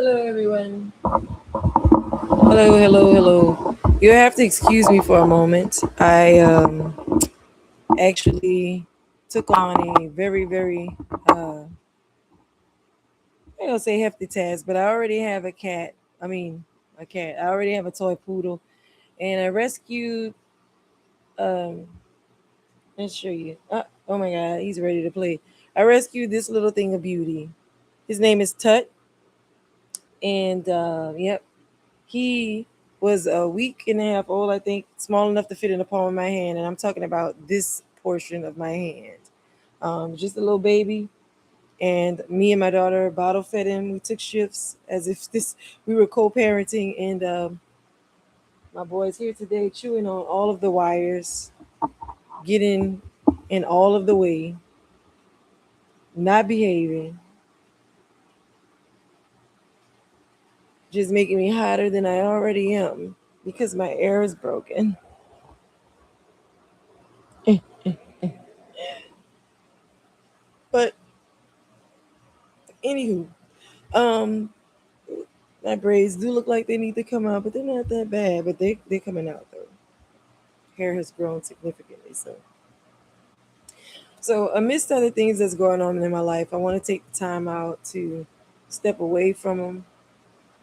Hello, everyone. Hello, hello, hello. You have to excuse me for a moment. I actually took on a very, very, I don't say hefty task, but I already have a cat. I mean, a cat. I already have a toy poodle, and I rescued. Um, let's show you. Oh my God, he's ready to play. I rescued this little thing of beauty. His name is Tut, and yep, he was a week and a half old, I think, small enough to fit in the palm of my hand. And I'm talking about this portion of my hand. Just a little baby. And me and my daughter bottle fed him. We took shifts as if this we were co-parenting. And my boy's here today chewing on all of the wires, getting in all of the way, not behaving, just making me hotter than I already am because my air is broken. But anywho, um, my braids do look like they need to come out, but they're not that bad. But they're coming out though. Hair has grown significantly, so amidst other things that's going on in my life, I want to take the time out to step away from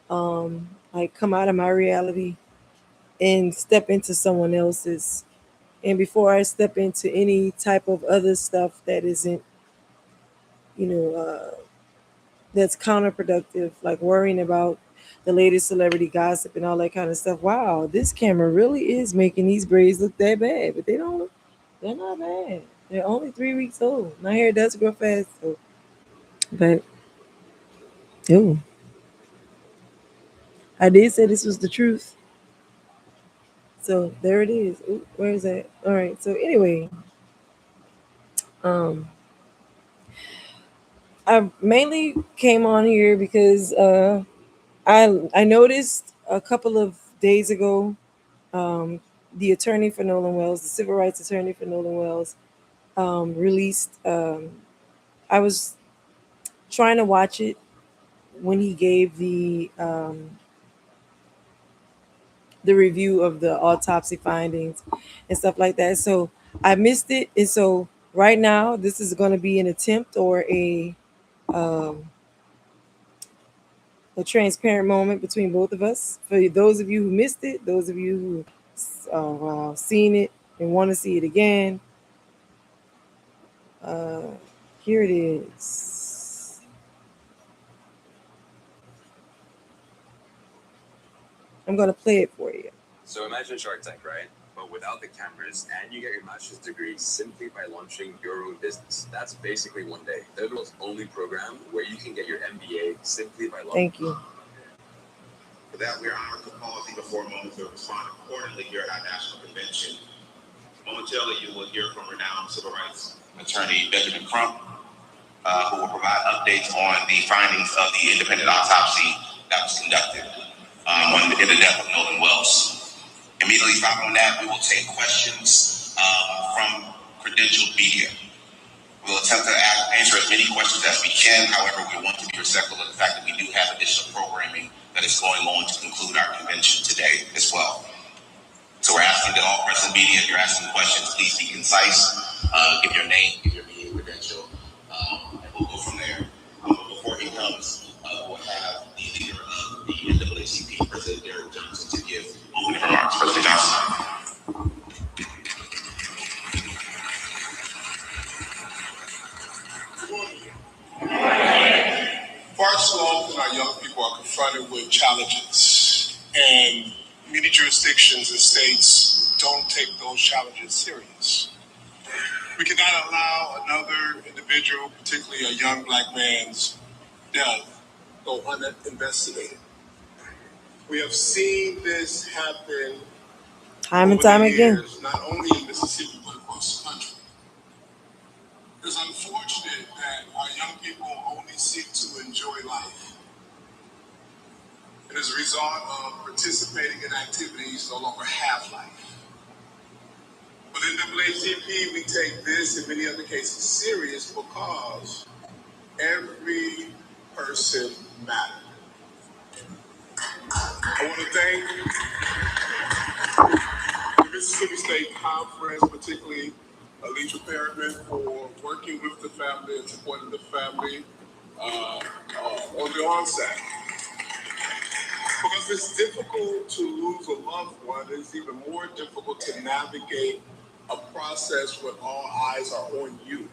them, like come out of my reality and step into someone else's. And before I step into any type of other stuff that isn't, you know, that's counterproductive, like worrying about the latest celebrity gossip and all that kind of stuff. Wow, this camera really is making these braids look that bad, but they don't. They're not bad. They're only 3 weeks old. My hair does grow fast, so. But ooh, I did say this was the truth. So there it is. Ooh, where is that? All right. So anyway, um, I mainly came on here because I noticed a couple of days ago, um, the attorney for Nolan Wells, the civil rights attorney for Nolan Wells, released. I was trying to watch it when he gave the review of the autopsy findings and stuff like that. So I missed it, and so right now this is going to be an attempt or um, a transparent moment between both of us. For those of you who missed it, those of you who seen it and want to see it again, uh, here it is. I'm going to play it for you. So imagine Shark Tank, right? But without the cameras, and you get your master's degree simply by launching your own business. That's basically one day. They're the most only program where you can get your MBA simply by launching. Thank you. For that, we are honored to pause even for a moment to respond accordingly here at our national convention. Momentarily, you will hear from renowned civil rights attorney Benjamin Crump, who will provide updates on the findings of the independent autopsy that was conducted in the death of Nolan Wells. Immediately following that, we will take questions from credentialed media. We'll attempt to answer as many questions as we can. However, we want to be respectful of the fact that we do have additional programming that is going on to conclude our convention today as well. So we're asking that all press and media, if you're asking questions, please be concise. Give your name, give your media credential, and we'll go from there. Before he comes, we'll have the leader of the NAACP, President Derek Johnson, to give opening remarks. President Johnson. Far too often, our young people are confronted with challenges, and many jurisdictions and states don't take those challenges serious. We cannot allow another individual, particularly a young black man's death, go uninvestigated. We have seen this happen time and time again, not only in Mississippi but across the country. It's unfortunate that our young people only seek to enjoy life, and as a result of participating in activities no longer have life. Within NAACP, we take this and many other cases serious because every person matters. conference, particularly Alicia Perriman for working with the family and supporting the family on the onset. Because it's difficult to lose a loved one, it's even more difficult to navigate a process when all eyes are on you.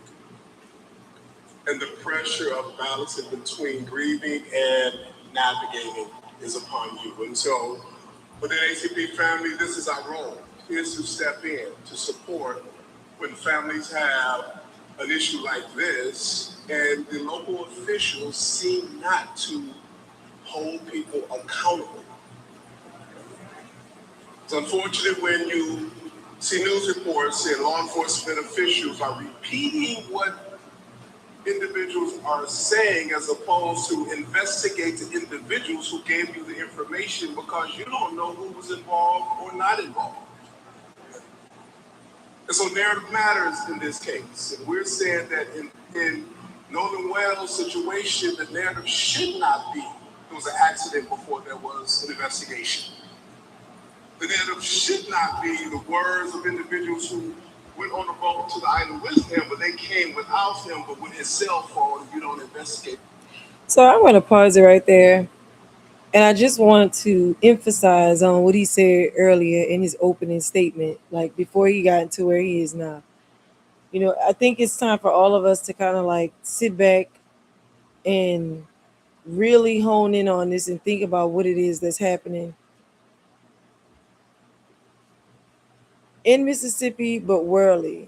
And the pressure of balancing between grieving and navigating is upon you. And so, for the ACP family, this is our role, is to step in, to support when families have an issue like this, and the local officials seem not to hold people accountable. It's unfortunate when you see news reports saying law enforcement officials are repeating what individuals are saying as opposed to investigate the individuals who gave you the information, because you don't know who was involved or not involved. And so narrative matters in this case. And we're saying that in Northern Wales situation, the narrative should not be there was an accident before there was an investigation. The narrative should not be the words of individuals who went on the boat to the island with him, but they came without him, but with his cell phone, you don't investigate. So I'm going to pause it right there. And I just want to emphasize on what he said earlier in his opening statement, like before he got into where he is now. You know, I think it's time for all of us to kind of like sit back and really hone in on this and think about what it is that's happening in Mississippi, but worldly.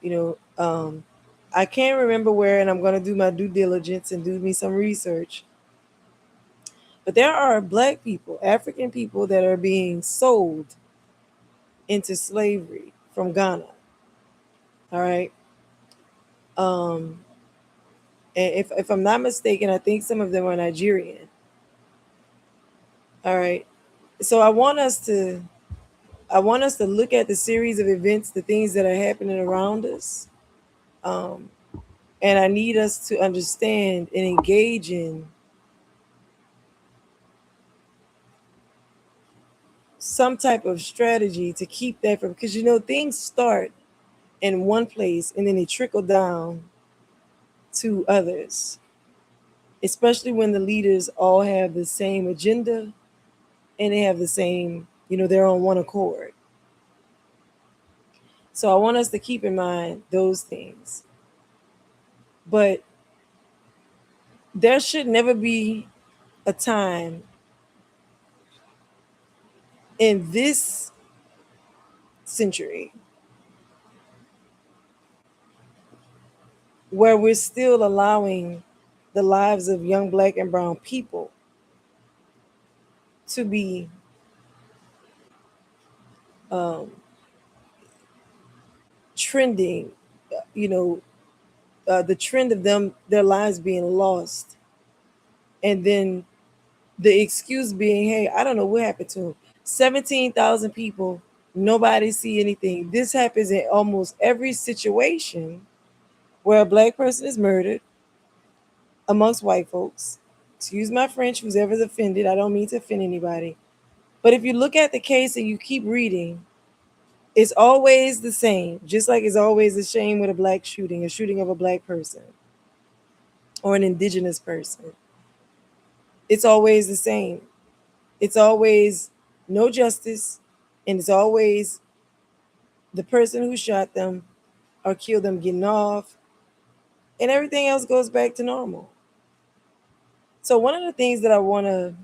You know, I can't remember where, and I'm going to do my due diligence and do me some research. But there are Black people, African people, that are being sold into slavery from Ghana. All right. Um, and if I'm not mistaken, I think some of them are Nigerian. All right. So I want us to look at the series of events, the things that are happening around us. Um, and I need us to understand and engage in some type of strategy to keep that from, because you know things start in one place and then they trickle down to others, especially when the leaders all have the same agenda and they have the same, you know, they're on one accord. So I want us to keep in mind those things. But there should never be a time in this century where we're still allowing the lives of young Black and brown people to be um, trending, you know, the trend of them, their lives being lost. And then the excuse being, hey, I don't know what happened to him. 17,000 people, nobody see anything. This happens in almost every situation where a Black person is murdered amongst white folks. Excuse my French, who's ever offended. I don't mean to offend anybody. But if you look at the case and you keep reading, it's always the same. Just like it's always the same with a Black shooting, a shooting of a Black person or an indigenous person. It's always the same. It's always no justice, and it's always the person who shot them or killed them getting off, and everything else goes back to normal. So one of the things that I want to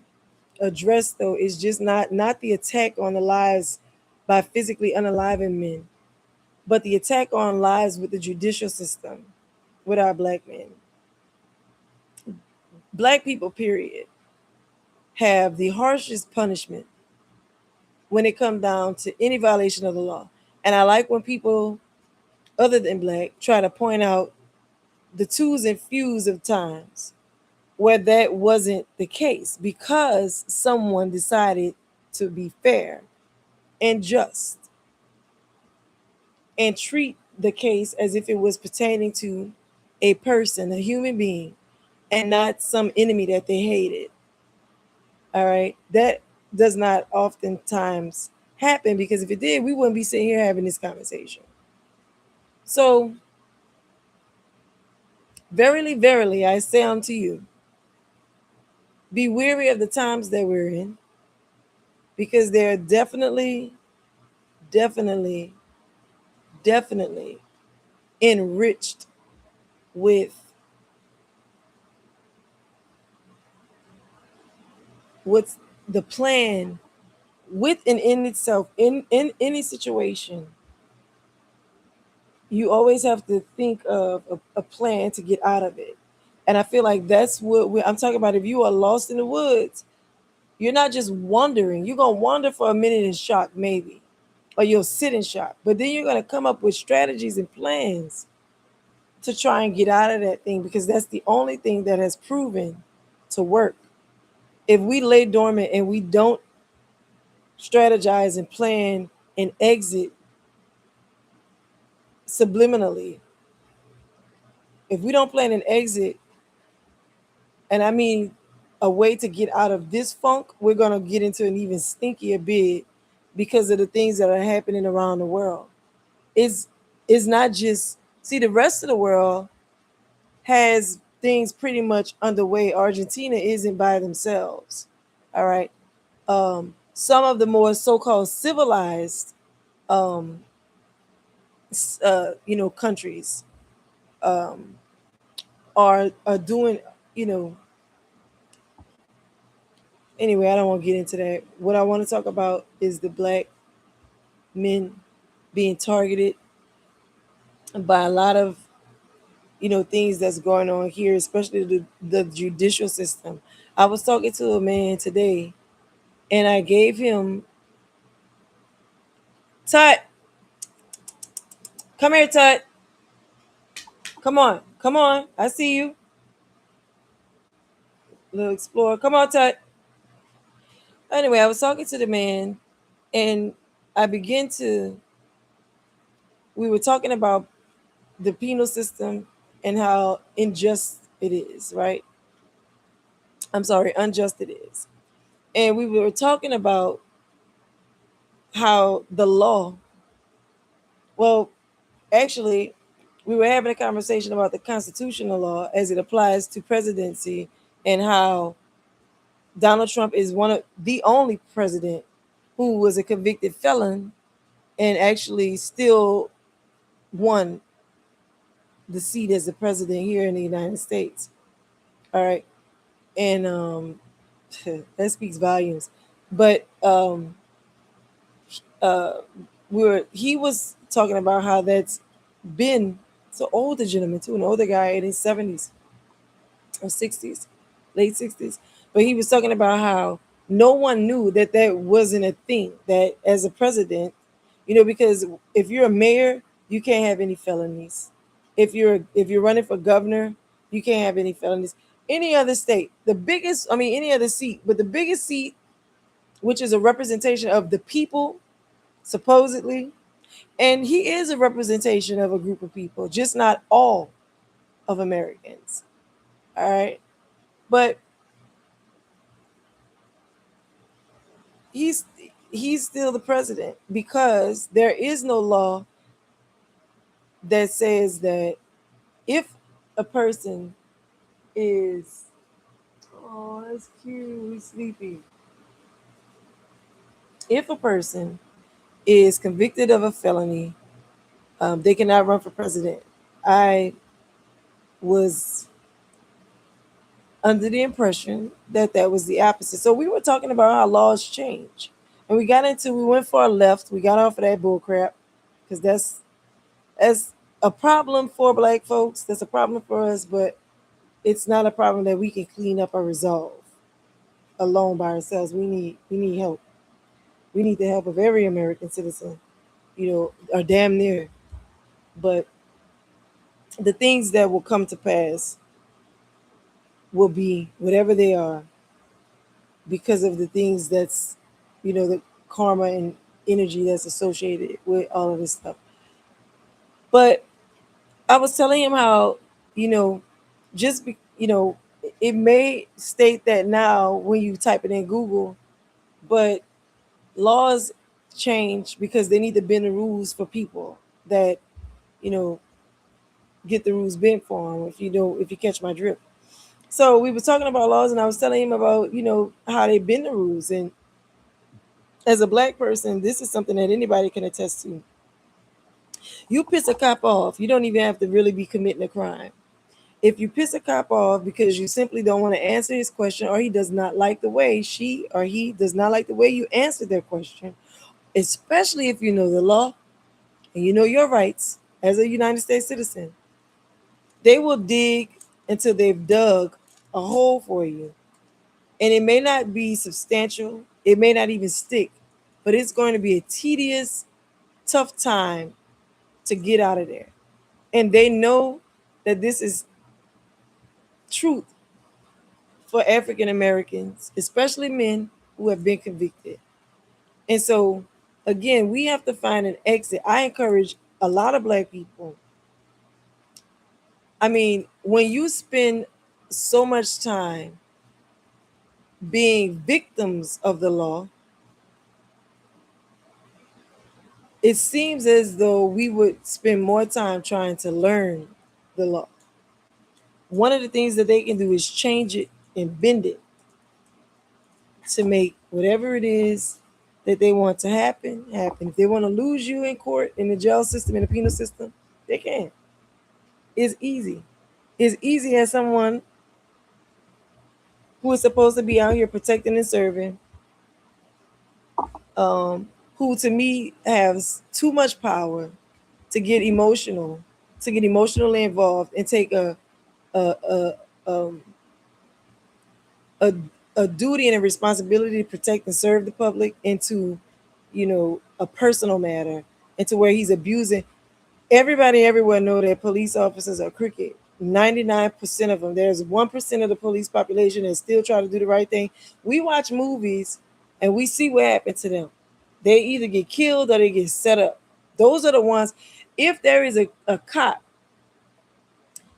address though is just not the attack on the lives by physically unaliving men, but the attack on lives with the judicial system, with our Black men. Black people, period, have the harshest punishment when it comes down to any violation of the law. And I like when people other than Black try to point out the twos and fews of times where that wasn't the case because someone decided to be fair and just and treat the case as if it was pertaining to a person, a human being, and not some enemy that they hated. All right. That does not oftentimes happen, because if it did, we wouldn't be sitting here having this conversation. So, verily, verily, I say unto you, be weary of the times that we're in, because they're definitely, definitely, definitely enriched with what's the plan with and in itself. In any situation, you always have to think of a plan to get out of it. And I feel like that's what I'm talking about. If you are lost in the woods, you're not just wandering. You're going to wander for a minute in shock, maybe, or you'll sit in shock. But then you're going to come up with strategies and plans to try and get out of that thing, because that's the only thing that has proven to work. If we lay dormant and we don't strategize and plan and exit subliminally, if we don't plan an exit, and I mean a way to get out of this funk, we're going to get into an even stinkier bed because of the things that are happening around the world. It's not just, see, the rest of the world has things pretty much underway. Argentina isn't by themselves. All right. Some of the more so-called civilized countries are doing, you know anyway, I don't want to get into that. What I want to talk about is the black men being targeted by a lot of things that's going on here, especially the judicial system. I was talking to a man today, and I gave him, Tut, come here, Tut. Come on. I see you, little explorer. Come on, Tut. Anyway, I was talking to the man, and I began to. We were talking about the penal system and how unjust it is, right? I'm sorry, unjust it is. And we were talking about how the law, well, actually, we were having a conversation about the constitutional law as it applies to presidency, and how Donald Trump is one of the only president who was a convicted felon and actually still won the seat as the president here in the United States. All right. And that speaks volumes. But he was talking about how that's been, it's an older gentleman too, an older guy in his 70s or 60s, late 60s. But he was talking about how no one knew that that wasn't a thing, that as a president, because if you're a mayor, you can't have any felonies. If you're running for governor, you can't have any felonies. Any other state, any other seat, but the biggest seat, which is a representation of the people, supposedly, and he is a representation of a group of people, just not all of Americans. All right. But he's still the president because there is no law that says that if a person is, oh, that's cute, he's sleepy. If a person is convicted of a felony, they cannot run for president. I was under the impression that that was the opposite. So we were talking about how laws change, and we went for a left. We got off of that bull crap because that's a problem for black folks. That's a problem for us, but it's not a problem that we can clean up or resolve alone by ourselves. We need help. We need the help of every American citizen, or damn near. But the things that will come to pass will be whatever they are because of the things that's, the karma and energy that's associated with all of this stuff. But I was telling him how, just it may state that now when you type it in Google, but laws change because they need to bend the rules for people that, you know, get the rules bent for them, if you catch my drift. So we were talking about laws, and I was telling him about, how they bend the rules. And as a black person, this is something that anybody can attest to. You piss a cop off, you don't even have to really be committing a crime. If you piss a cop off because you simply don't want to answer his question, or he does not like the way she or he does not like the way you answer their question, especially if you know the law and you know your rights as a United States citizen, they will dig until they've dug a hole for you. And it may not be substantial, it may not even stick, but it's going to be a tedious, tough time to get out of there. And they know that this is truth for African Americans, especially men who have been convicted. And so, again, we have to find an exit. I encourage a lot of black people. I mean, when you spend so much time being victims of the law, it seems as though we would spend more time trying to learn the law. One of the things that they can do is change it and bend it to make whatever it is that they want to happen. If they want to lose you in court, in the jail system, in the penal system, they can. It's easy. It's easy as someone who is supposed to be out here protecting and serving, who to me has too much power to get emotionally involved and take a a um, a, a duty and a responsibility to protect and serve the public into, a personal matter, into where he's abusing. Everybody everywhere know that police officers are crooked. 99% of them. There's 1% of the police population that still try to do the right thing. We watch movies and we see what happened to them. They either get killed or they get set up. Those are the ones. If there is a cop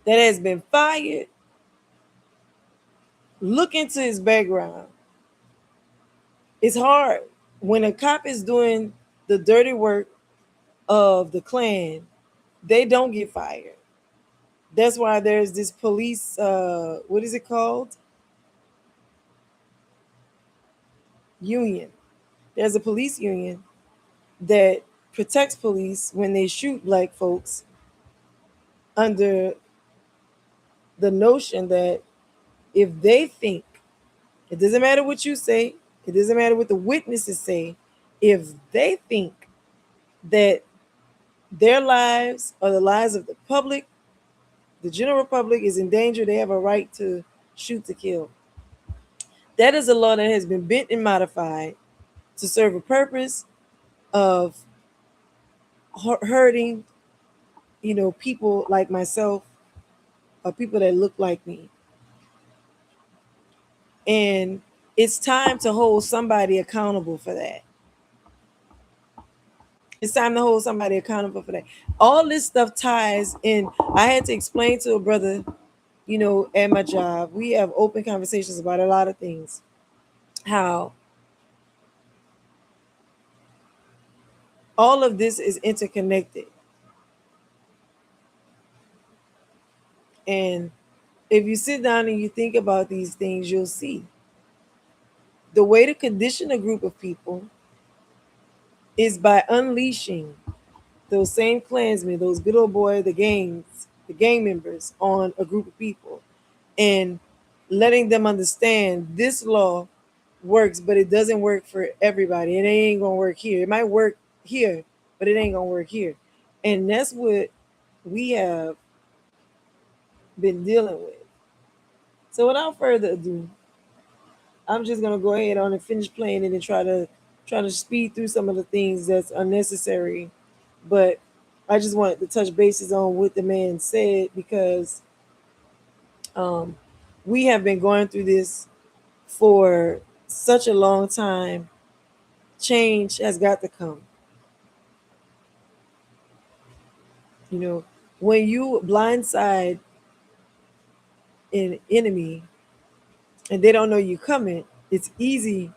that has been fired, look into his background. It's hard when a cop is doing the dirty work of the Klan. They don't get fired. That's why there's this police, what is it called? Union. There's a police union that protects police when they shoot black folks, under the notion that if they think, it doesn't matter what you say, it doesn't matter what the witnesses say, if they think that their lives or the lives of the public, the general public, is in danger, they have a right to shoot to kill. That is a law that has been bent and modified to serve a purpose of hurting, people like myself or people that look like me. And it's time to hold somebody accountable for that. It's time to hold somebody accountable for that. All this stuff ties in. I had to explain to a brother, at my job, we have open conversations about a lot of things. How all of this is interconnected. And if you sit down and you think about these things, you'll see the way to condition a group of people is by unleashing those same Klansmen, those good old boy, the gang members on a group of people, and letting them understand this law works, but it doesn't work for everybody. And it ain't gonna work here. It might work here, but it ain't gonna work here. And that's what we have been dealing with. So without further ado, I'm just gonna go ahead on and finish playing it and try to speed through some of the things that's unnecessary. But I just wanted to touch bases on what the man said, because we have been going through this for such a long time. Change has got to come. When you blindside an enemy and they don't know you coming, it's easy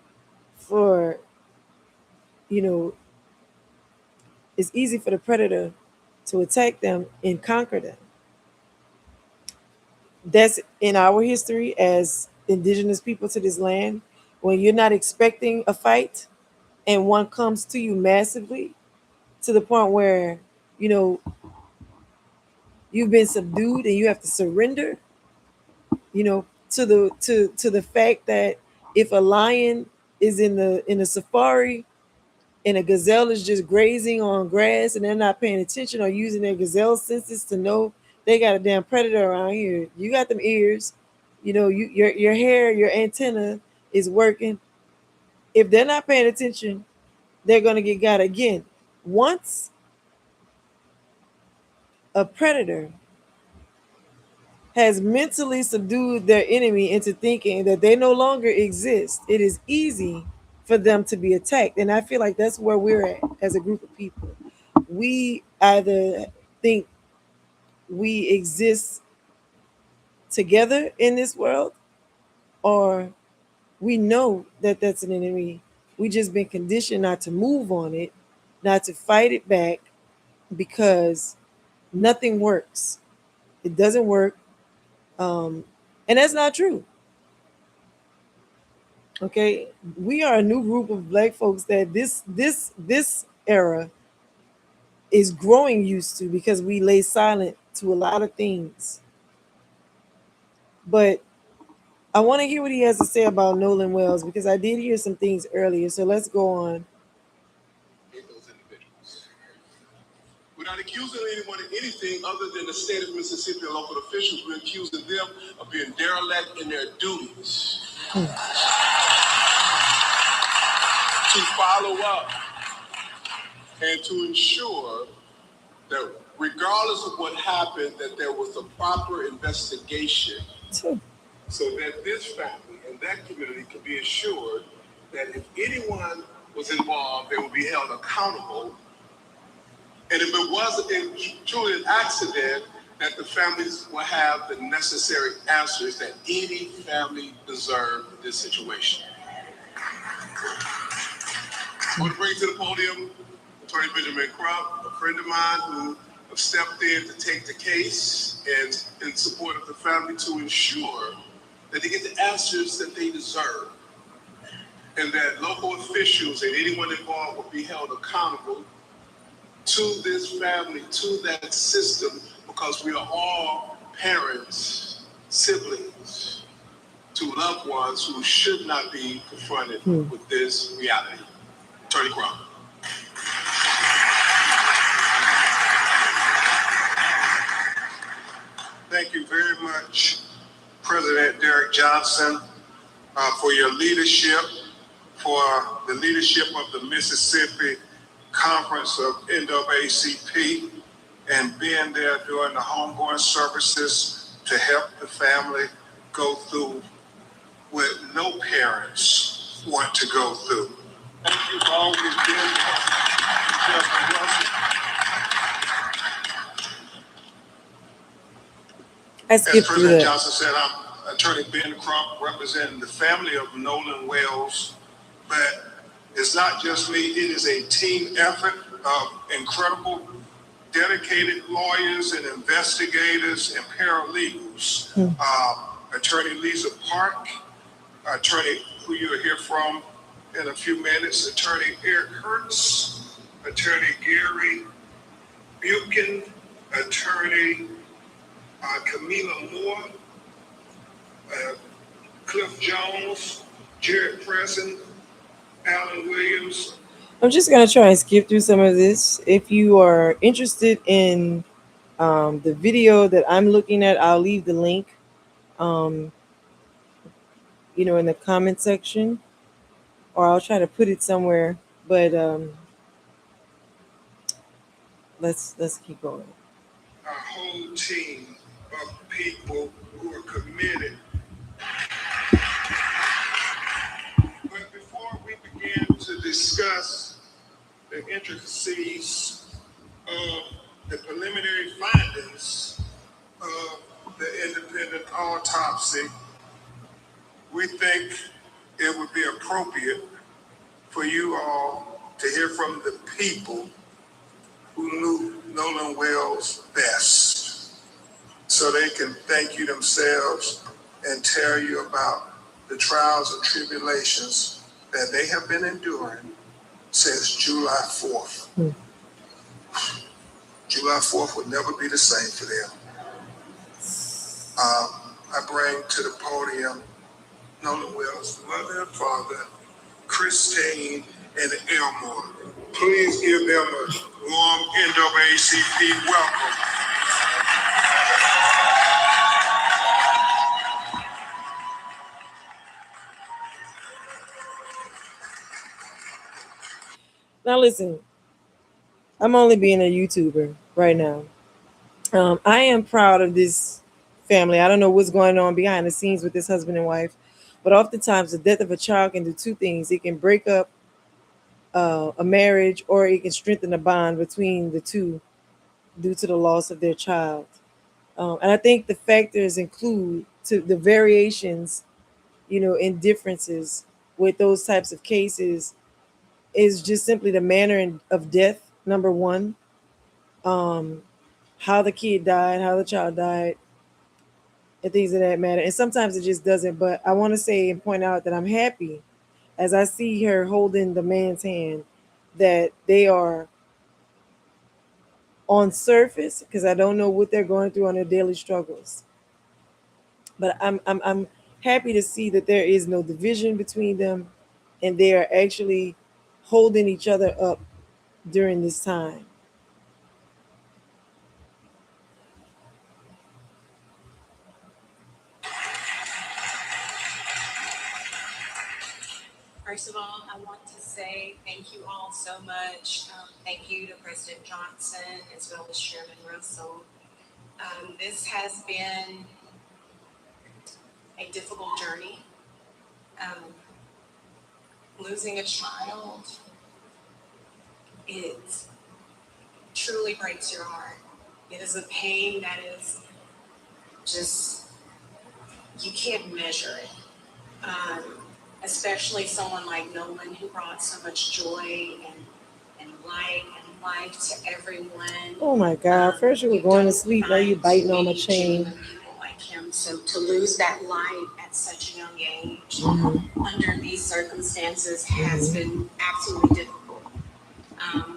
for it's easy for the predator to attack them and conquer them. That's in our history as indigenous people to this land. When you're not expecting a fight and one comes to you massively to the point where, you know, you've been subdued and you have to surrender, you know, to the fact that if a lion is in a safari and a gazelle is just grazing on grass and they're not paying attention or using their gazelle senses to know they got a damn predator around here. You got them ears, you know, your hair, your antenna is working. If they're not paying attention, they're gonna get got again. Once a predator has mentally subdued their enemy into thinking that they no longer exist, it is easy for them to be attacked. And I feel like that's where we're at as a group of people. We either think we exist together in this world, or we know that that's an enemy. We just been conditioned not to move on it, not to fight it back, because nothing works. It doesn't work. And that's not true. Okay, we are a new group of Black folks that this era is growing used to, because we lay silent to a lot of things. But I want to hear what he has to say about Nolan Wells, because I did hear some things earlier. So let's go on. Those individuals. Without accusing anyone of anything other than the state of Mississippi and local officials, we're accusing them of being derelict in their duties. To follow up and to ensure that regardless of what happened, that there was a proper investigation so that this family and that community can be assured that if anyone was involved, they would be held accountable. And if it wasn't truly an accident, that the families will have the necessary answers that any family deserves in this situation. I want to bring to the podium Attorney Benjamin Crump, a friend of mine who have stepped in to take the case and in support of the family to ensure that they get the answers that they deserve, and that local officials and anyone involved will be held accountable to this family, to that system, because we are all parents, siblings, to loved ones who should not be confronted with this reality. Attorney Crump. Thank you very much, President Derrick Johnson, for your leadership, for the leadership of the Mississippi Conference of NAACP, and being there during the homegoing services to help the family go through what no parents want to go through. Thank you for always being there, Justin Wilson. As President Johnson said, I'm Attorney Ben Crump, representing the family of Nolan Wells. But it's not just me, it is a team effort of incredible, dedicated lawyers and investigators and paralegals. Attorney Lisa Park, attorney who you'll hear from in a few minutes, Attorney Eric Hertz, Attorney Gary Buchan, Attorney Camila Moore, Cliff Jones, Jared Preston, Alan Williams. I'm just going to try and skip through some of this. If you are interested in the video that I'm looking at, I'll leave the link, in the comment section, or I'll try to put it somewhere. But let's keep going. Our whole team of people who are committed. But before we begin to discuss the intricacies of the preliminary findings of the independent autopsy, we think it would be appropriate for you all to hear from the people who knew Nolan Wells best, so they can thank you themselves and tell you about the trials and tribulations that they have been enduring since July 4th. July 4th would never be the same for them. I bring to the podium Nolan Wells' mother and father, Christine and Elmore. Please give them a warm NAACP welcome. Now listen, I'm only being a YouTuber right now. I am proud of this family. I don't know what's going on behind the scenes with this husband and wife, but oftentimes the death of a child can do two things. It can break up a marriage, or it can strengthen a bond between the two due to the loss of their child. And I think the factors include to the variations, in differences with those types of cases is just simply the manner of death, number one, um, how the kid died, how the child died, and things of that matter. And sometimes it just doesn't. But I want to say and point out that I'm happy as I see her holding the man's hand that they are on surface, because I don't know what they're going through on their daily struggles. But I'm happy to see that there is no division between them, and they are actually holding each other up during this time. First of all, I want to say thank you all so much. Thank you to President Johnson as well as Chairman Russell. This has been a difficult journey. Losing a child, it truly breaks your heart. It is a pain that is just, you can't measure it. Especially someone like Nolan, who brought so much joy and life to everyone. Oh my God! First you were going to sleep, now you biting on a chain. People like him, so to lose that life at such a young age under these circumstances has been absolutely difficult.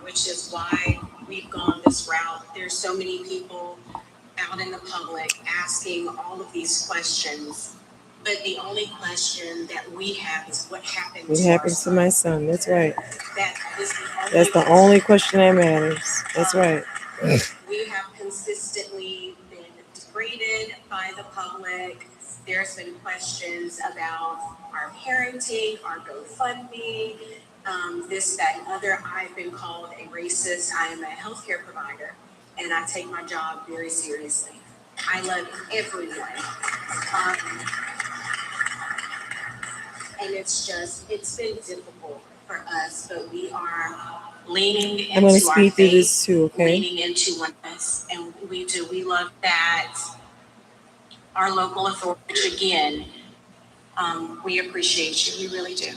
Which is why we've gone this route. There's so many people out in the public asking all of these questions. But the only question that we have is what happened to my son. That's right. That's the only question that matters. That's right. We have consistently been degraded by the public. There's been questions about our parenting, our GoFundMe, this, that, and other. I've been called a racist. I am a healthcare provider, and I take my job very seriously. I love everyone. And it's been difficult for us, but we are leaning into our faith, this too, okay? Leaning into us, and we do. We love that our local authorities, again, we appreciate you. We really do.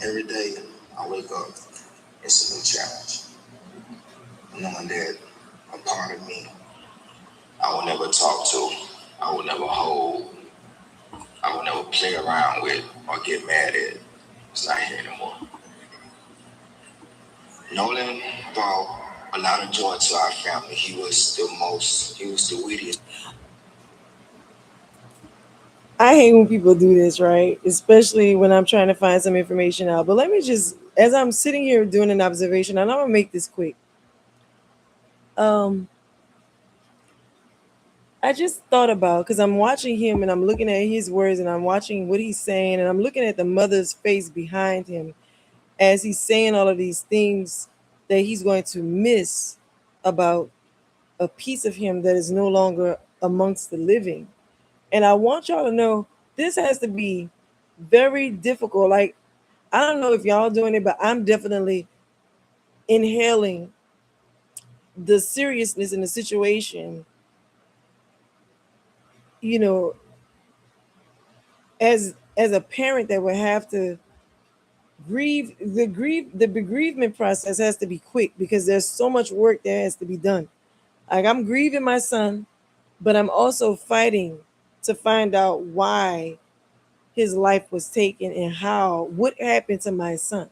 Every day I wake up, it's a new challenge. Knowing that a part of me I will never talk to, I will never hold, I will never play around with or get mad at. It's not here anymore. Nolan brought a lot of joy to our family. He was the wittiest. I hate when people do this, right? Especially when I'm trying to find some information out. But let me just, as I'm sitting here doing an observation, and I'm gonna make this quick. I just thought about, because I'm watching him and I'm looking at his words and I'm watching what he's saying, and I'm looking at the mother's face behind him as he's saying all of these things that he's going to miss about a piece of him that is no longer amongst the living. And I want y'all to know this has to be very difficult. Like, I don't know if y'all doing it, but I'm definitely inhaling the seriousness in the situation you know, as a parent that would have to the bereavement process has to be quick because there's so much work that has to be done. Like I'm grieving my son, but I'm also fighting to find out why his life was taken and what happened to my son.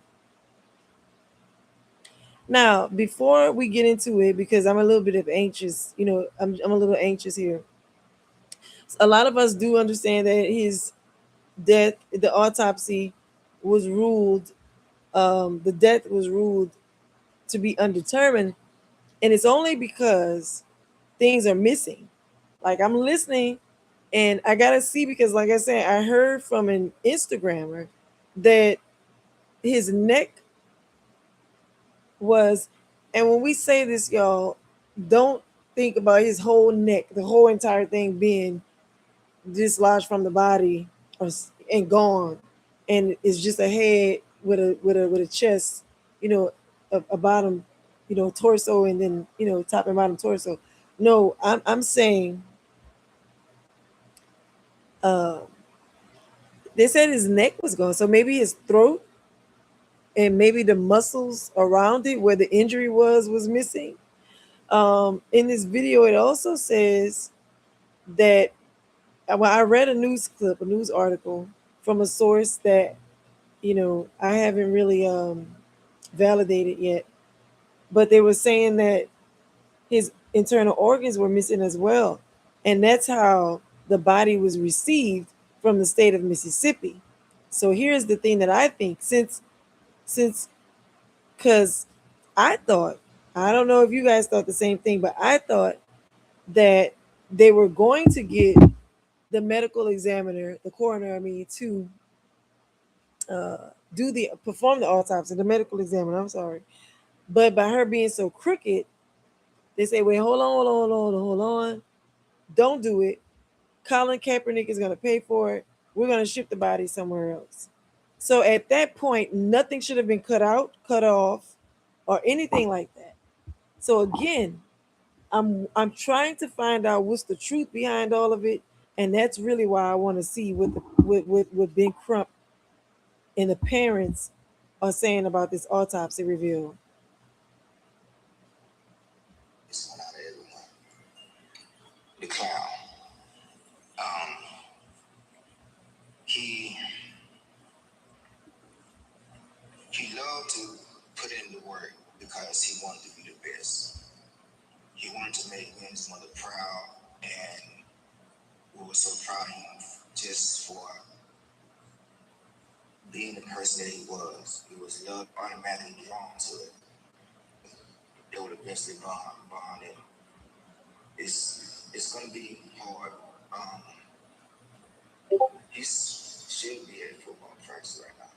Now, before we get into it, because I'm a little bit of anxious, I'm a little anxious here. A lot of us do understand that his death, the autopsy was ruled, the death was ruled to be undetermined. And it's only because things are missing. Like I'm listening and I got to see, because like I said, I heard from an Instagrammer that his neck was, and when we say this, y'all, don't think about his whole neck, the whole entire thing being dislodged from the body and gone, and it's just a head with a chest, a bottom, torso, and then top and bottom torso. No, I'm saying, uh, they said his neck was gone, so maybe his throat and maybe the muscles around it where the injury was missing. In this video, it also says that, well, I read a news clip, a news article from a source that I haven't really validated yet, but they were saying that his internal organs were missing as well, and that's how the body was received from the state of Mississippi. So here's the thing that I think, since because I thought, I don't know if you guys thought the same thing, but I thought that they were going to get the medical examiner, the coroner, to perform the autopsy, the medical examiner. I'm sorry, but by her being so crooked, they say, "Wait, hold on, don't do it. Colin Kaepernick is going to pay for it. We're going to ship the body somewhere else." So at that point, nothing should have been cut out, cut off, or anything like that. So again, I'm trying to find out what's the truth behind all of it, and that's really why I want to see what Ben Crump and the parents are saying about this autopsy reveal. It's one out of everyone. The clown. He loved to put in the work because he wanted to be the best. He wanted to make his mother proud, and we were so proud of him just for being the person that he was. He was loved, automatically drawn to it. They were the best they bonded. It's gonna be hard. He should be at football practice right now,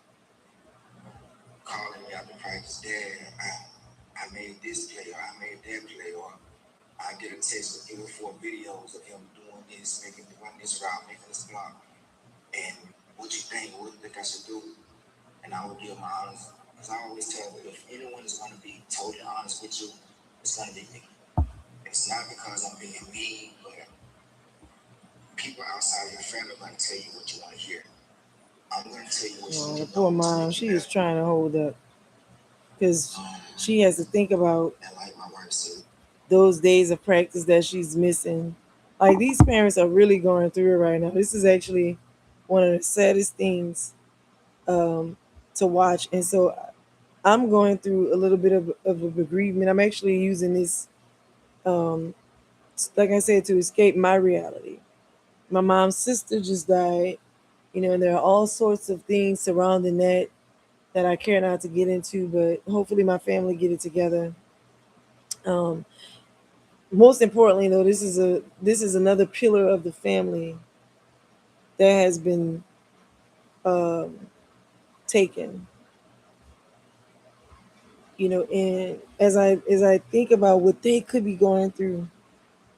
calling me after practice. Dad, I made this play, or I made that play, or I get a text with 3 or 4 videos of him doing this, running this route, making this block. And what you think? What do you think I should do? And I would give my honest, because I always tell them, if anyone is going to be totally honest with you, it's going to be me. It's not because I'm being mean, but people outside of your family are going to tell you what you want to hear. I'm going to tell you what you want to know. Poor mom, she is trying to hold up because she has to think about, like my wife said, those days of practice that she's missing. Like, these parents are really going through it right now. This is actually one of the saddest things to watch. And so I'm going through a little bit of a bereavement. I'm actually using this, like I said, to escape my reality. My mom's sister just died, and there are all sorts of things surrounding that I care not to get into, but hopefully my family get it together. Most importantly, though, this is another pillar of the family that has been taken. And as I think about what they could be going through,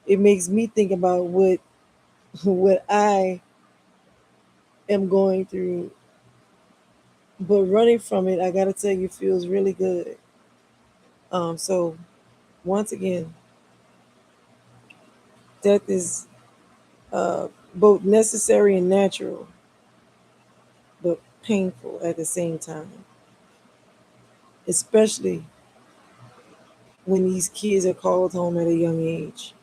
it makes me think about what I am going through. But running from it, I gotta tell you, feels really good. So once again, death is both necessary and natural, but painful at the same time, especially when these kids are called home at a young age.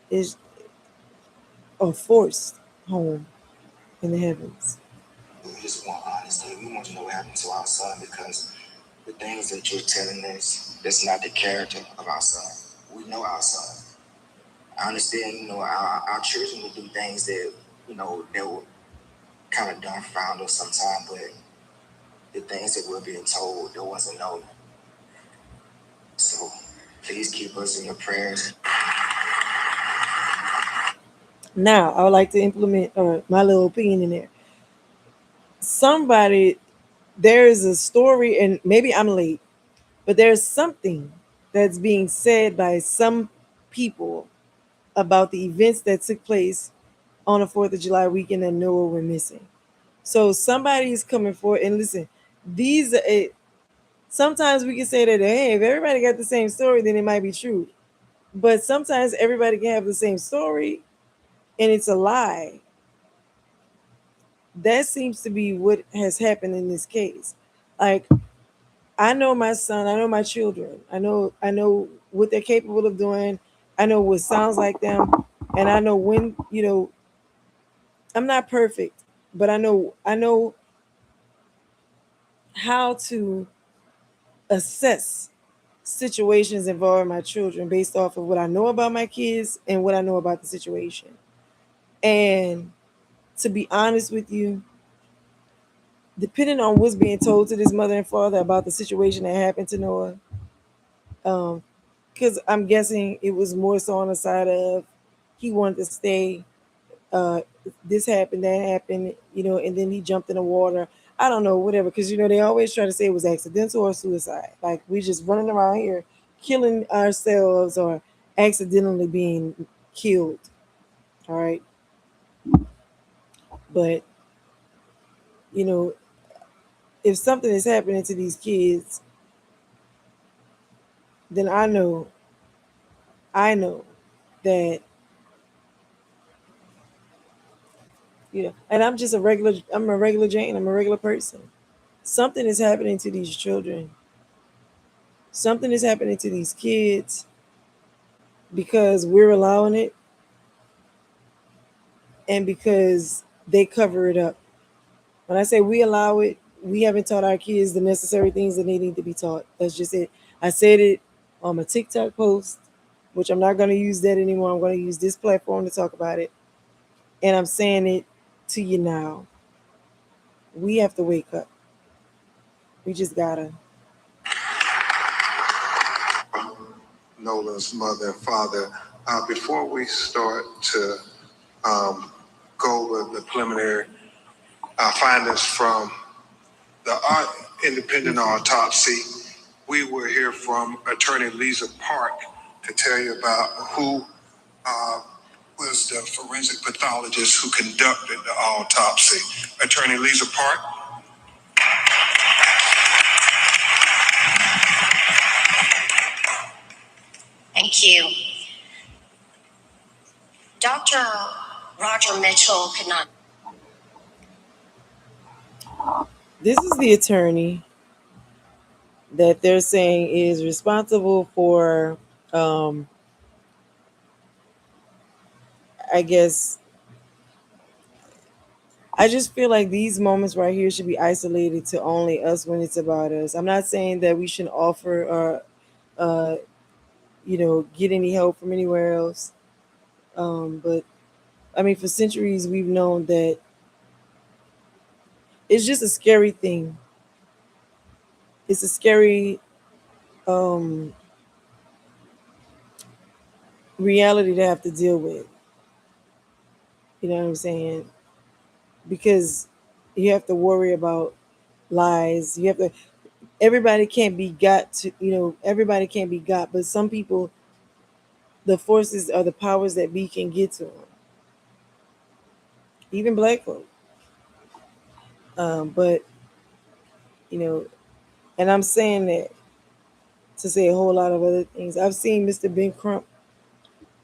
Is or forced home in the heavens. We just want honesty. We want to know what happened to our son because the things that you're telling us, that's not the character of our son. We know our son. I understand, our children will do things that, that will kind of dumbfound us sometimes, but the things that we're being told, there wasn't no. So please keep us in your prayers. Now, I would like to implement my little opinion in there. There is a story, and maybe I'm late, but there's something that's being said by some people about the events that took place on the 4th of July weekend that Noah went missing. So somebody's coming forward, and listen, these sometimes we can say that, hey, if everybody got the same story, then it might be true. But sometimes everybody can have the same story and it's a lie. That seems to be what has happened in this case. Like, I know my son, I know my children. I know what they're capable of doing. I know what sounds like them. And I know when, I'm not perfect, but I know how to assess situations involving my children based off of what I know about my kids and what I know about the situation. And to be honest with you, depending on what's being told to this mother and father about the situation that happened to Noah, because I'm guessing it was more so on the side of he wanted to stay. Uh, this happened, that happened, and then he jumped in the water. I don't know, whatever, because they always try to say it was accidental or suicide. Like, we just running around here killing ourselves or accidentally being killed. All right, but if something is happening to these kids, then I know that and I'm a regular Jane, I'm a regular person. Something is happening to these children. Something is happening to these kids because we're allowing it and because they cover it up. When I say we allow it, we haven't taught our kids the necessary things that they need to be taught. That's just it. I said it on my TikTok post, which I'm not going to use that anymore. I'm going to use this platform to talk about it. And I'm saying it to you now. We have to wake up. We just gotta. Nola's mother and father. Before we start to go over the preliminary findings from the independent autopsy, we will hear from Attorney Lisa Park to tell you about who was the forensic pathologist who conducted the autopsy. Attorney Lisa Park. Thank you. Dr. Roger Mitchell could not. This is the attorney that they're saying is responsible for, I guess, I just feel like these moments right here should be isolated to only us when it's about us. I'm not saying that we shouldn't offer or, get any help from anywhere else. But I mean, for centuries, we've known that it's just a scary thing. It's a scary reality to have to deal with. You know what I'm saying? Because you have to worry about lies. Everybody can't be got to, everybody can't be got, but some people, the forces or the powers that be can get to them. Even black folk. But, and I'm saying that to say a whole lot of other things. I've seen Mr. Ben Crump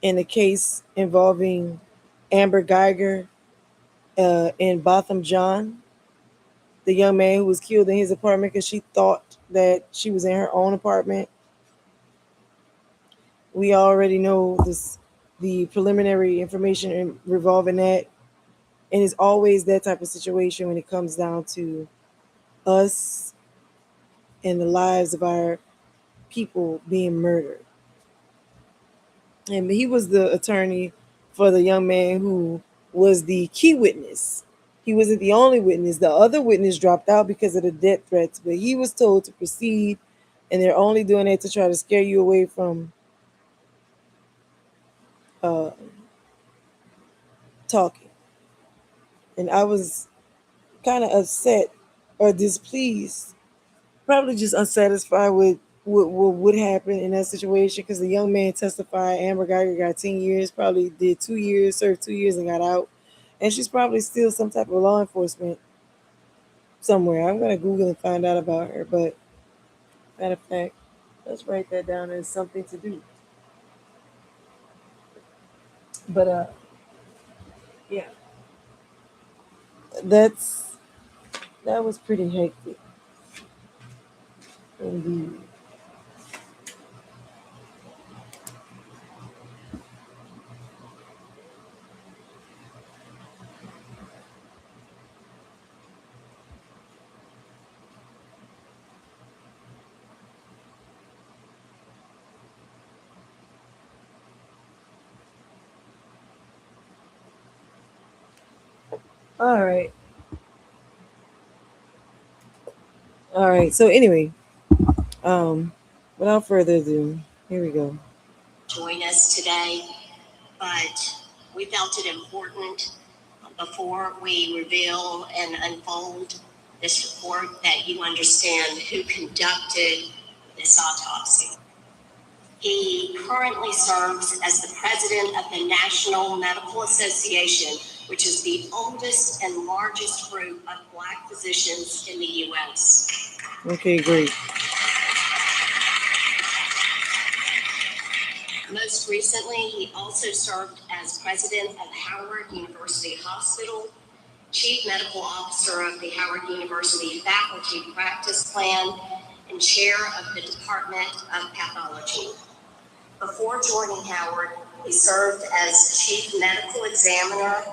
in a case involving Amber Geiger and Botham John, the young man who was killed in his apartment because she thought that she was in her own apartment. We already know the preliminary information revolving that, and it's always that type of situation when it comes down to us and the lives of our people being murdered. And he was the attorney for the young man who was the key witness. He wasn't the only witness. The other witness dropped out because of the death threats, but he was told to proceed, and they're only doing that to try to scare you away from uh, talking. And I was kind of upset or displeased, probably just unsatisfied with what would happen in that situation, because the young man testified. Amber Geiger got 10 years, probably did 2 years, served 2 years and got out. And she's probably still some type of law enforcement somewhere. I'm going to Google and find out about her. But matter of fact, let's write that down as something to do. But yeah, that was pretty hectic indeed. All right. All right. So anyway, without further ado, here we go. Join us today, but we felt it important before we reveal and unfold this report that you understand who conducted this autopsy. He currently serves as the president of the National Medical Association, which is the oldest and largest group of Black physicians in the U.S. Okay, great. Most recently, he also served as president of Howard University Hospital, chief medical officer of the Howard University Faculty Practice Plan, and chair of the Department of Pathology. Before joining Howard, he served as chief medical examiner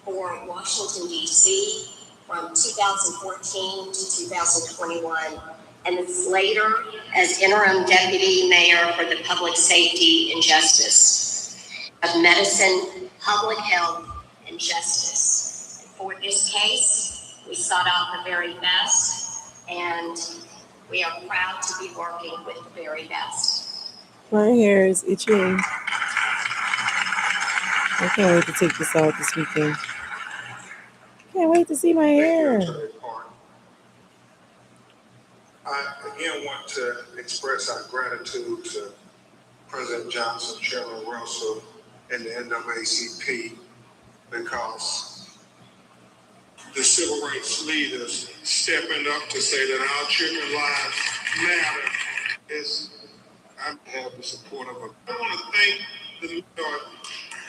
for Washington, D.C. from 2014 to 2021, and then later as interim deputy mayor for the Public Safety and Justice of Medicine, Public Health, and Justice. For this case, we sought out the very best, and we are proud to be working with the very best. My hair is itching. I can't wait to take this out this weekend. Can't wait to see my hair. I again want to express our gratitude to President Johnson, Chairman Russell, and the NAACP, because the civil rights leaders stepping up to say that our children's lives matter I have the support of I want to thank the New York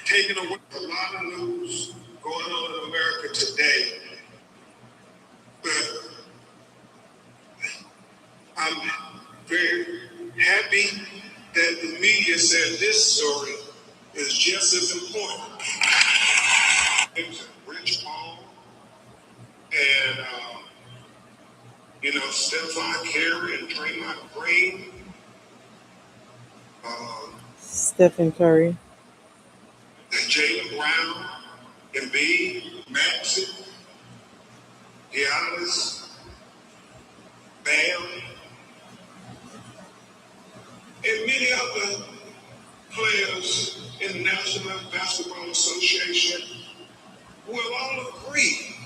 taking away a lot of news going on in America today. But I'm very happy that the media said this story is just as important. It's Rich Paul and, Stephon Curry and Draymond Green. Stephen Curry. Jaylen Brown, Embiid, Maxey, Giannis, Bam, and many other players in the National Basketball Association will all agree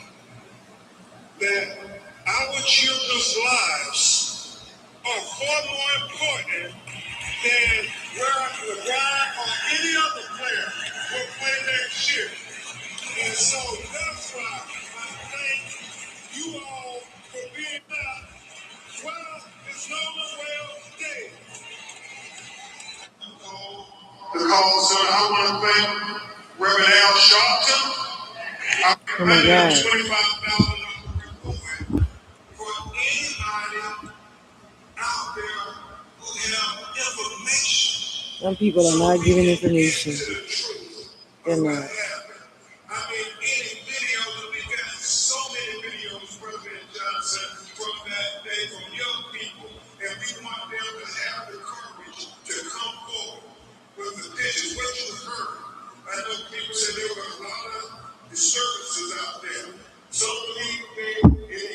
that our children's lives are far more important than where LeBron or any other player will play next year. And so that's why I thank you all for being there. Well, it's over well today. Because I want to thank Reverend Al Sharpton. Oh my God. $125,000 for anybody out there who have information. Some people are not giving information. They're not. I mean, any videos, we got so many videos, President Johnson, from that day from young people, and we want them to have the courage to come forward with the pictures, what you heard. I know people said there were a lot of disturbances out there. Some believe they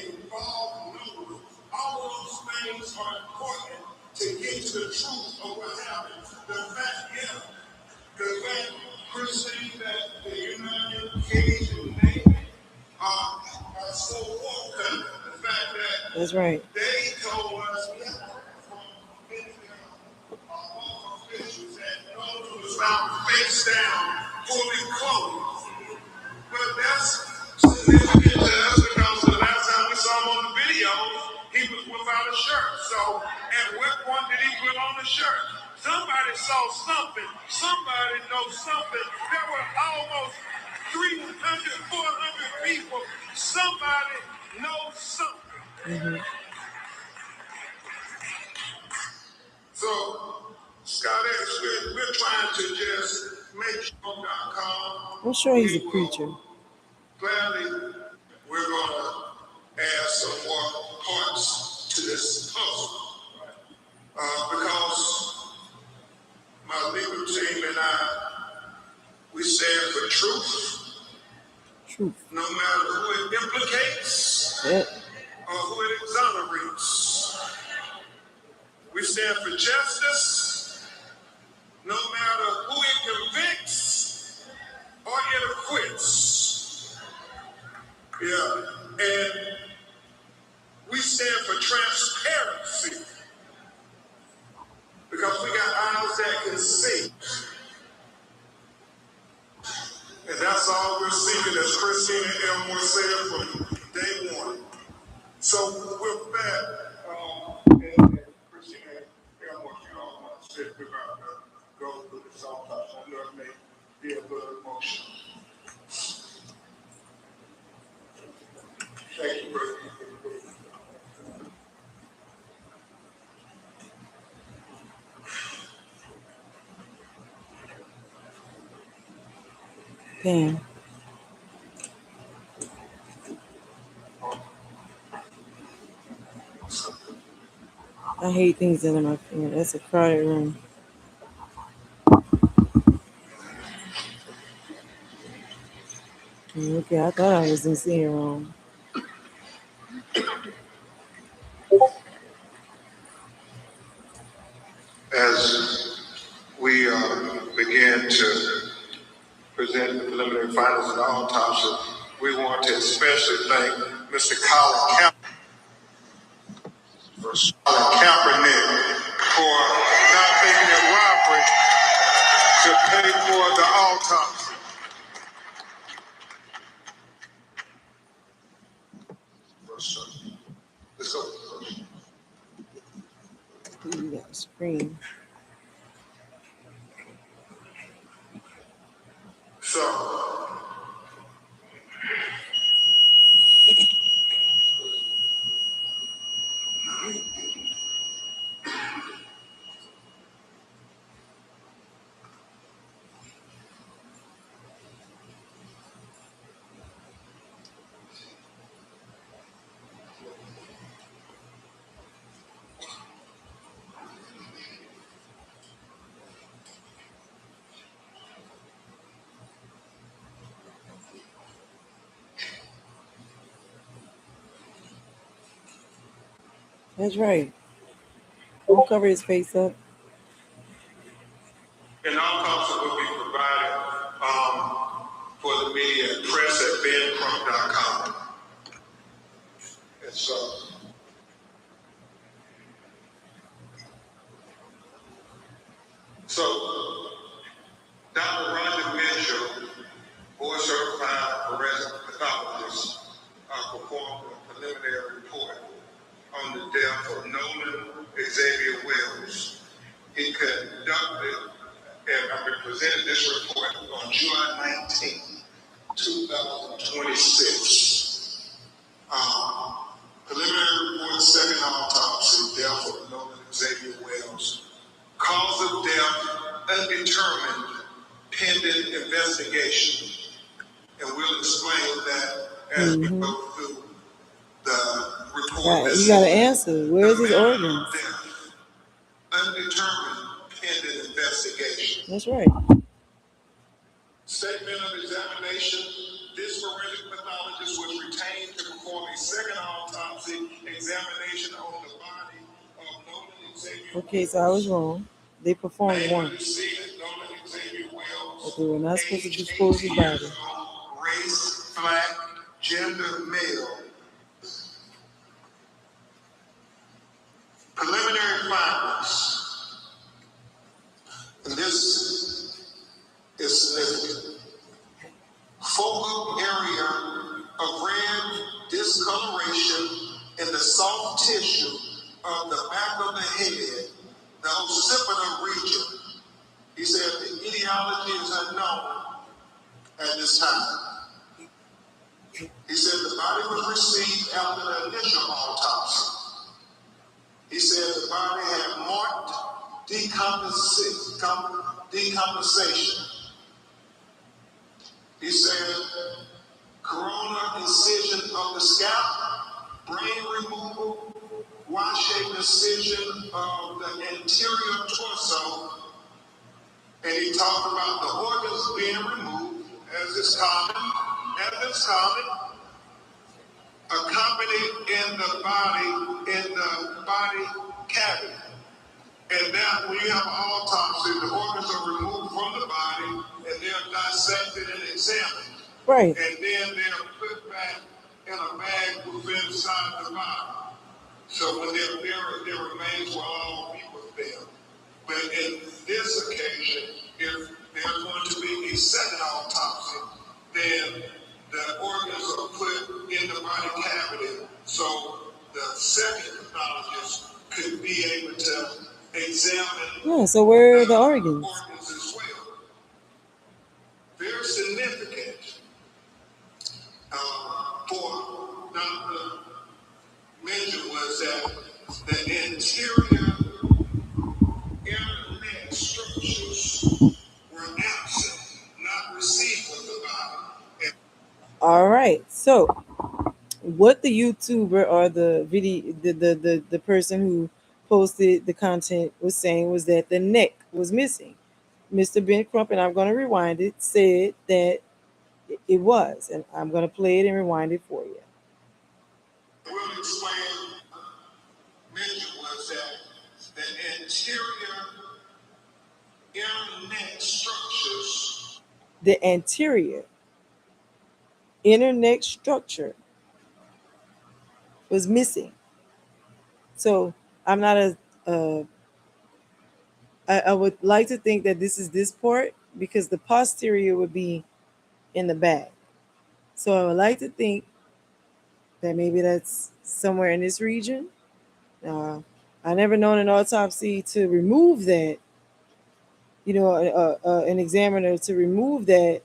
involve numbers. All of those things are important to get to the truth of what happened. The fact, Christine, that the United States and Navy are so open. The fact that that's right. They told us we have from officials that those who was found face down, fully clothed. But that's significant to us because the last time we saw him on the video, he was without a shirt. So, at what point did he put on a shirt? Somebody saw something. Somebody knows something. There were almost 300, 400 people. Somebody knows something. Mm-hmm. So, Scott X, we're trying to just make sure.com. I'm sure he's a preacher. Gladly, we're going to add some more parts to this puzzle. Because my legal team and I, we stand for truth. Truth. No matter who it implicates or who it exonerates. We stand for justice, no matter who it convicts or it acquits. Yeah, and we stand for transparency because we got eyes that can see. And that's all we're seeking, as Christina Elmore said from day one. So with that, and Christina Elmore, you all want to sit, we're about to go through this autopsy. I know it may be a little emotional. Thank you, brother. Damn. I hate things that are my finger. That's a crowded room. Okay, I thought I was in seeing wrong. As we begin to present the preliminary findings of the autopsy, we want to especially thank Mr. Colin Kaepernick for not making it robbery to pay for the autopsy. Let's go. You got to scream. So, That's right. Don't cover his face up. an autopsy will be provided for the media at press@bencrump.com. And so Dr. Roger Mitchell, board certified forensic pathologist, performed a preliminary report on the death of Nolan Xavier Wells. He conducted and I've been presented this report on July 19th, 2026. Preliminary report, second autopsy, death of Nolan Xavier Wells. Cause of death undetermined, pending investigation. And we'll explain that as we go through the report. Right. You got to answer. Where's his organs? Undetermined, pending investigation. That's right. Statement of examination. This forensic pathologist was retained to perform a second autopsy examination on the body of Nolan Xavier. Okay, so I was wrong. They performed one. Nolan Xavier Wells, But they were not supposed to dispose his body. race, black, gender, male. Preliminary findings. And this is significant. Focal area of red discoloration in the soft tissue of the back of the head, the occipital region. He said the etiology is unknown at this time. He said the body was received after the initial autopsy. He said the body had marked decompensation. He said coronal incision of the scalp, brain removal, Y-shaped incision of the anterior torso, and he talked about the organs being removed, as is common, accompanied in the body cavity. And that when you have an autopsy, the organs are removed from the body and they're dissected and examined. Right. And then they're put back in a bag within inside the body. So when they're buried, their remains will all be with them. But in this occasion, if there's going to be a second autopsy, then the organs are put in the body cavity. So the second pathologist could be able to examine. Yeah, so where are the organs? Organs as well. Very significant for Dr. Major was that the anterior internet structures were absent, not received with the body. All right. So what the YouTuber or the video, the person who posted the content was saying was that the neck was missing. Mr. Ben Crump, and I'm going to rewind it, said that it was, and I'm going to play it and rewind it for you. We'll explain. Mention was that the anterior internet structures. The anterior inner neck structure was missing. So I'm not I would like to think that this is this part because the posterior would be in the back. So I would like to think that maybe that's somewhere in this region. I never known an autopsy to remove that, an examiner to remove that.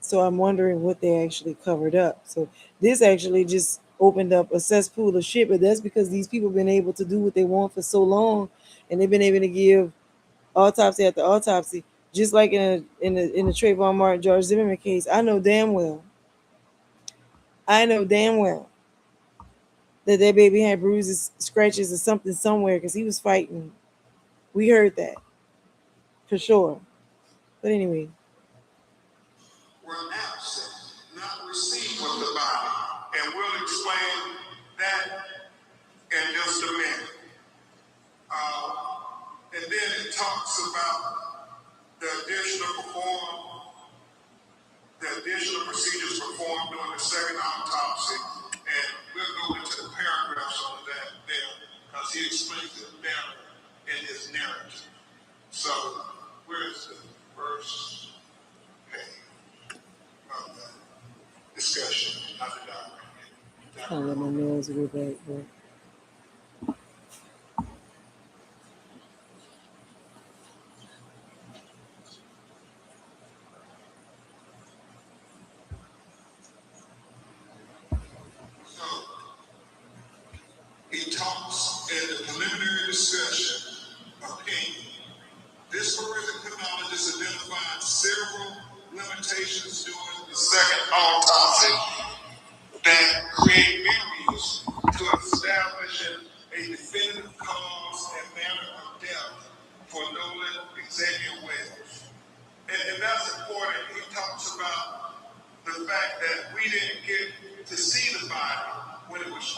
So I'm wondering what they actually covered up. So this actually just opened up a cesspool of shit, but that's because these people have been able to do what they want for so long, and they've been able to give autopsy after autopsy, just like in the Trayvon Martin, George Zimmerman case. I know damn well that baby had bruises, scratches, or something somewhere because he was fighting. We heard that for sure. But anyway. Were absent, not received with the body. And we'll explain that in just a minute. And then it talks about the additional procedures performed during the second autopsy. And we'll go into the paragraphs on that there because he explains it better in his narrative. So, where's the first page of the discussion? Not the document. I'll let my nails go back, but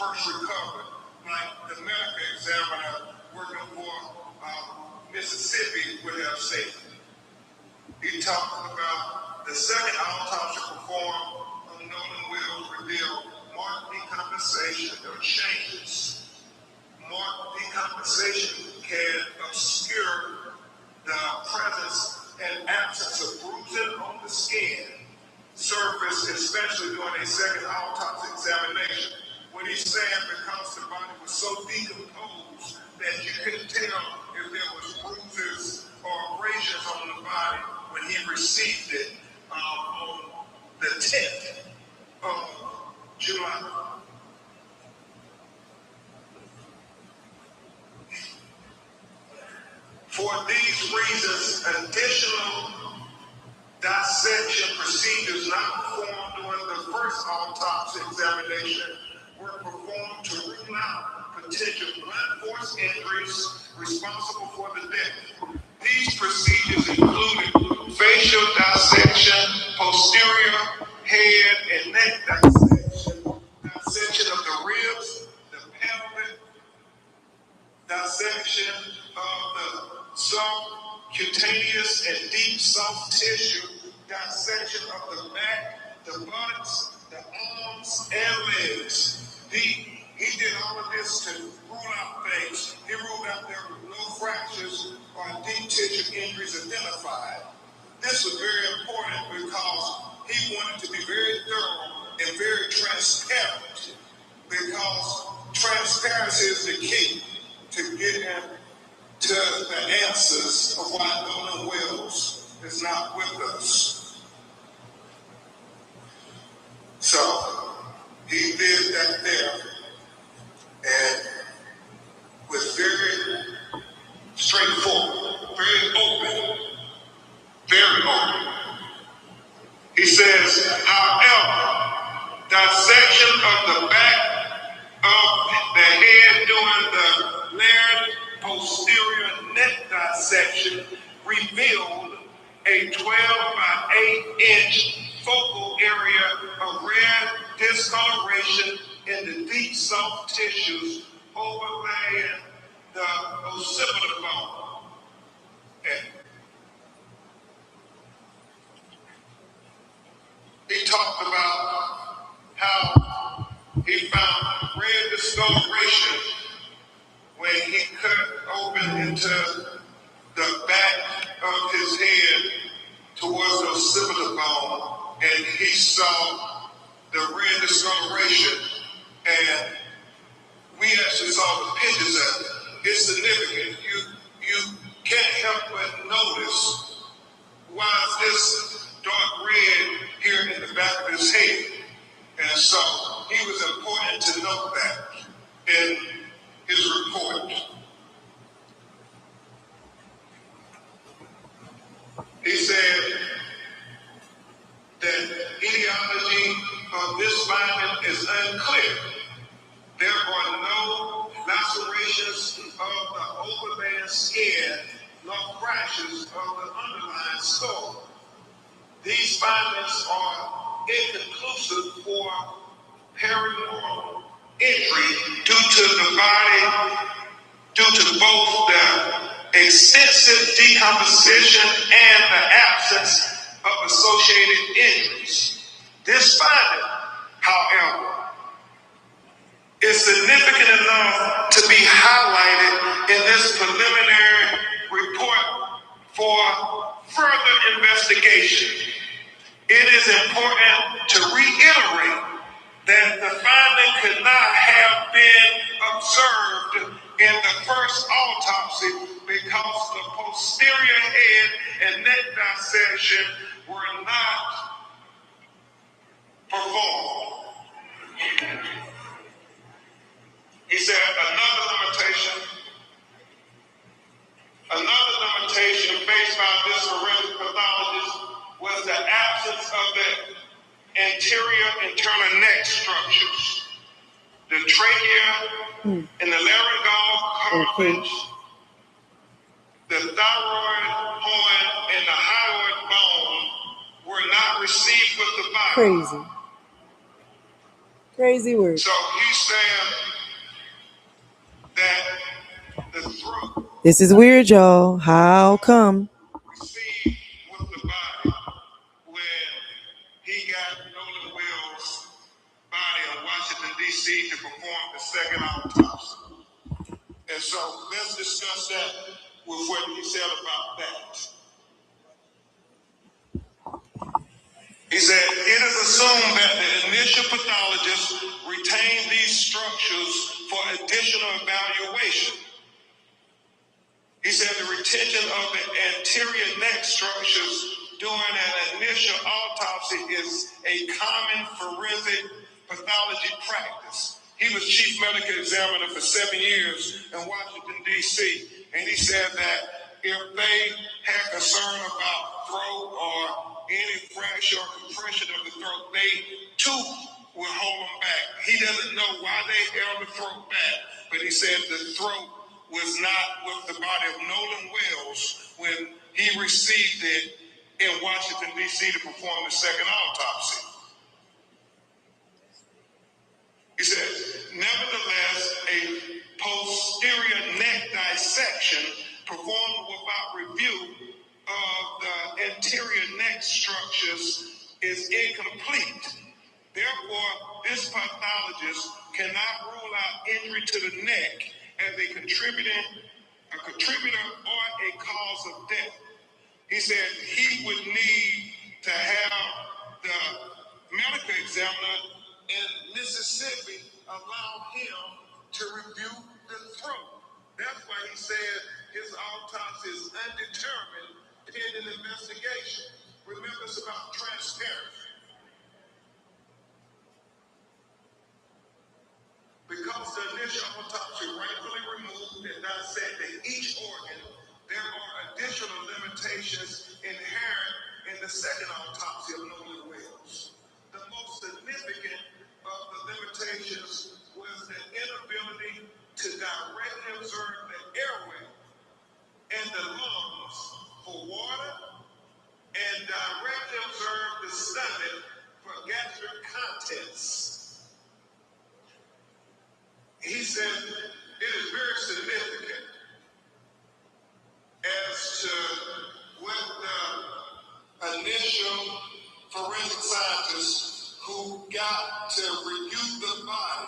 first recovered, like the medical examiner working for Mississippi would have said. He talked about the second autopsy performed on Nolan Wills revealed marked decompensation or changes. Marked decompensation can obscure the presence and absence of bruising on the skin surface, especially during a second autopsy examination. What he's saying, because the body was so decomposed that you couldn't tell if there was bruises or abrasions on the body when he received it on the 10th of July. For these reasons, additional dissection procedures not performed during the first autopsy examination were performed to rule out potential blunt force injuries responsible for the death. These procedures included facial dissection, posterior head and neck dissection, dissection of the ribs, the pelvic, dissection of the subcutaneous and deep soft tissue, dissection of the back, the buttocks, the arms, and legs. He did all of this to rule out things. He ruled out there were no fractures or deep tissue injuries identified. This was very important because he wanted to be very thorough and very transparent, because transparency is the key to getting to the answers of why Nolan Wills is not with us. So he did that there and was very straightforward, very open, very open. He says, however, dissection of the back of the head during the layered posterior neck dissection revealed a 12 by 8 inch focal area of red discoloration in the deep soft tissues overlaying the occipital bone. And he talked about how he found red discoloration when he cut open into the back of his head towards the occipital bone, and he saw the red discoloration, and we actually saw the pictures of it. It's significant. You can't help but notice, why is this dark red here in the back of his head? And so he was important to note that in his report. He said that etiology of this finding is unclear. There are no lacerations of the overlaying skin, nor crashes of the underlying skull. These findings are inconclusive for perineal injury due to both the extensive decomposition and the absence of associated injuries. This finding, however, is significant enough to be highlighted in this preliminary report for further investigation. It is important to reiterate that the finding could not have been observed in the first autopsy because the posterior head and neck dissection were not performed. He said another limitation faced by this forensic pathologist was the absence of the anterior internal neck structures, the trachea and the laryngeal cartilage, the thyroid horn and the hyoid bone were not received with the body. Crazy word. So he's saying that the throat. This is weird, y'all. How come? Received with the body when he got Nolan Will's body in Washington, D.C. to perform the second autopsy. And so let's discuss that with what he said about that. He said, it is assumed that the initial pathologist retained these structures for additional evaluation. He said the retention of the anterior neck structures during an initial autopsy is a common forensic pathology practice. He was chief medical examiner for 7 years in Washington, D.C., and he said that if they had concern about throat or any fracture or compression of the throat, they too will hold them back. He doesn't know why they held the throat back, but he said the throat was not with the body of Nolan Wells when he received it in Washington, D.C. to perform the second autopsy. He said, nevertheless, a posterior neck dissection performed without review of the anterior neck structures is incomplete. Therefore, this pathologist cannot rule out injury to the neck as a contributor or a cause of death. He said he would need to have the medical examiner in Mississippi allow him to review the throat. That's why he said his autopsy is undetermined pending investigation. Remember, it's about transparency. Because the initial autopsy rightfully removed and dissected each organ, there are additional limitations inherent in the second autopsy of Nolan Wells. The most significant of the limitations was the inability to directly observe the airway and the lungs for water and directly observe the stomach for gastric contents. He said it is very significant as to what the initial forensic scientists who got to review the body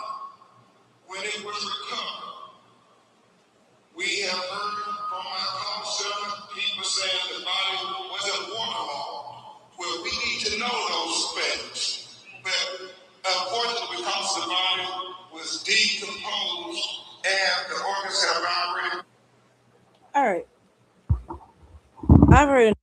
when it was recovered. We have heard from our call center people saying the body wasn't waterlogged. Well, we need to know those specs. But unfortunately, because the body was decomposed and the organs have already. All right. I've heard